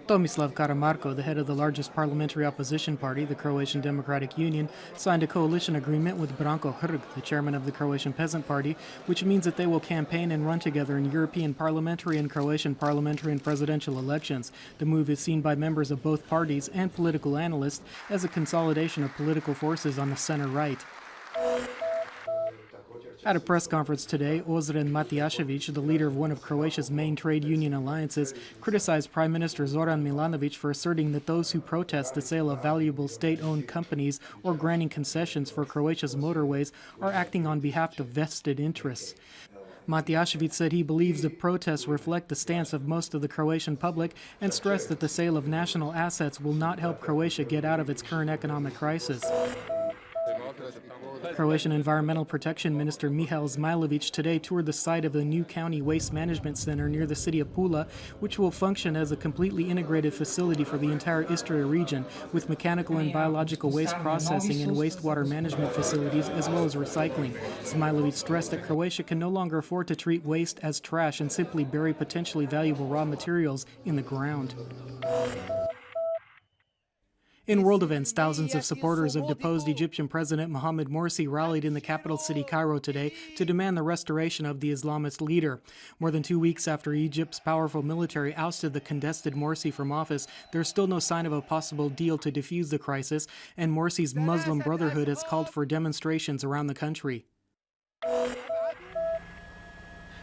Tomislav Karamarko, the head of the largest parliamentary opposition party, the Croatian Democratic Union, signed a coalition agreement with Branko Hrg, the chairman of the Croatian Peasant Party, which means that they will campaign and run together in European parliamentary and Croatian parliamentary and presidential elections. The move is seen by members of both parties and political analysts as a consolidation of political forces on the center-right. At a press conference today, Ozren Matijašević, the leader of one of Croatia's main trade union alliances, criticized Prime Minister Zoran Milanović for asserting that those who protest the sale of valuable state-owned companies or granting concessions for Croatia's motorways are acting on behalf of vested interests. Matijašević said he believes the protests reflect the stance of most of the Croatian public and stressed that the sale of national assets will not help Croatia get out of its current economic crisis. Croatian Environmental Protection Minister Mihael Zmajlović today toured the site of the new county waste management center near the city of Pula, which will function as a completely integrated facility for the entire Istria region, with mechanical and biological waste processing and wastewater management facilities, as well as recycling. Zmajlović stressed that Croatia can no longer afford to treat waste as trash and simply bury potentially valuable raw materials in the ground. In world events, thousands of supporters of deposed Egyptian President Mohamed Morsi rallied in the capital city Cairo today to demand the restoration of the Islamist leader. More than 2 weeks after Egypt's powerful military ousted the contested Morsi from office, there's still no sign of a possible deal to defuse the crisis, and Morsi's Muslim Brotherhood has called for demonstrations around the country.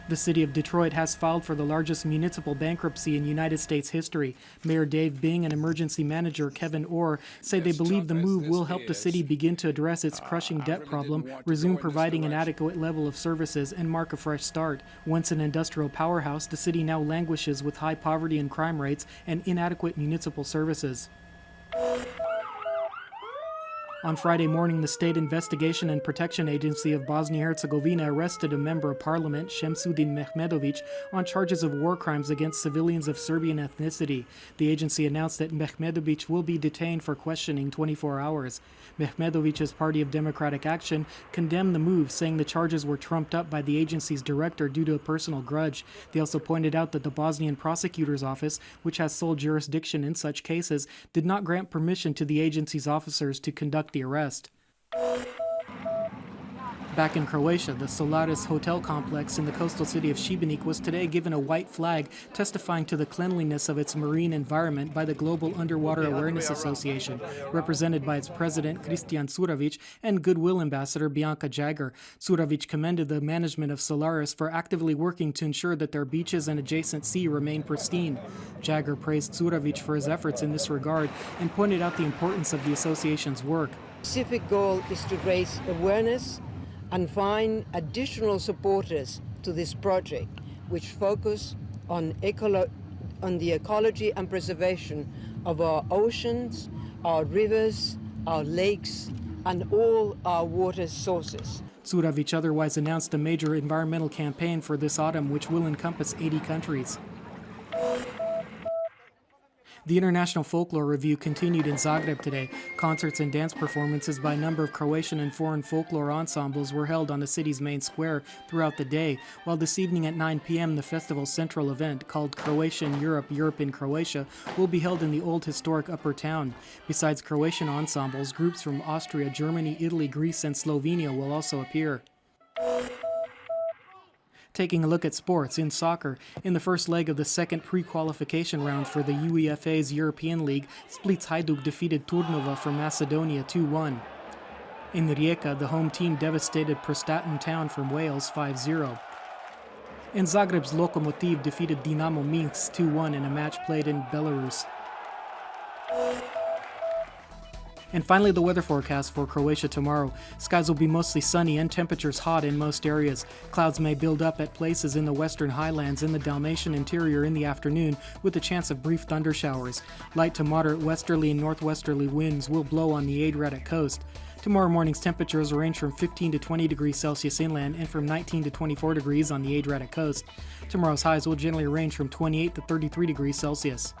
The city of Detroit has filed for the largest municipal bankruptcy in United States history. Mayor Dave Bing and emergency manager Kevin Orr say they believe the move will help the city begin to address its crushing debt problem, resume providing an adequate level of services, and mark a fresh start. Once an industrial powerhouse, the city now languishes with high poverty and crime rates and inadequate municipal services. On Friday morning, the State Investigation and Protection Agency of Bosnia-Herzegovina arrested a member of parliament, Šemsudin Mehmedović, on charges of war crimes against civilians of Serbian ethnicity. The agency announced that Mehmedović will be detained for questioning 24 hours. Mehmedovic's Party of Democratic Action condemned the move, saying the charges were trumped up by the agency's director due to a personal grudge. They also pointed out that the Bosnian Prosecutor's Office, which has sole jurisdiction in such cases, did not grant permission to the agency's officers to conduct the arrest. Back in Croatia, the Solaris hotel complex in the coastal city of Šibenik was today given a white flag testifying to the cleanliness of its marine environment by the Global Underwater Awareness Association, represented by its president Kristijan Curavić and Goodwill Ambassador Bianca Jagger. Curavić commended the management of Solaris for actively working to ensure that their beaches and adjacent sea remain pristine. Jagger praised Curavić for his efforts in this regard and pointed out the importance of the association's work. The specific goal is to raise awareness and find additional supporters to this project, which focus on the ecology and preservation of our oceans, our rivers, our lakes, and all our water sources. Curavić otherwise announced a major environmental campaign for this autumn, which will encompass 80 countries. The International Folklore Review continued in Zagreb today. Concerts and dance performances by a number of Croatian and foreign folklore ensembles were held on the city's main square throughout the day, while this evening at 9 p.m. the festival's central event, called Croatia in Europe, Europe in Croatia, will be held in the old historic Upper Town. Besides Croatian ensembles, groups from Austria, Germany, Italy, Greece, and Slovenia will also appear. Taking a look at sports, in soccer, in the first leg of the second pre-qualification round for the UEFA's European League, Split's Hajduk defeated Turnova from Macedonia 2-1. In Rijeka, the home team devastated Prostatin Town from Wales 5-0. And Zagreb's Lokomotiv defeated Dinamo Minsk 2-1 in a match played in Belarus. And finally, the weather forecast for Croatia tomorrow. Skies will be mostly sunny and temperatures hot in most areas. Clouds may build up at places in the western highlands and the Dalmatian interior in the afternoon, with a chance of brief thundershowers. Light to moderate westerly and northwesterly winds will blow on the Adriatic coast. Tomorrow morning's temperatures range from 15 to 20 degrees Celsius inland and from 19 to 24 degrees on the Adriatic coast. Tomorrow's highs will generally range from 28 to 33 degrees Celsius.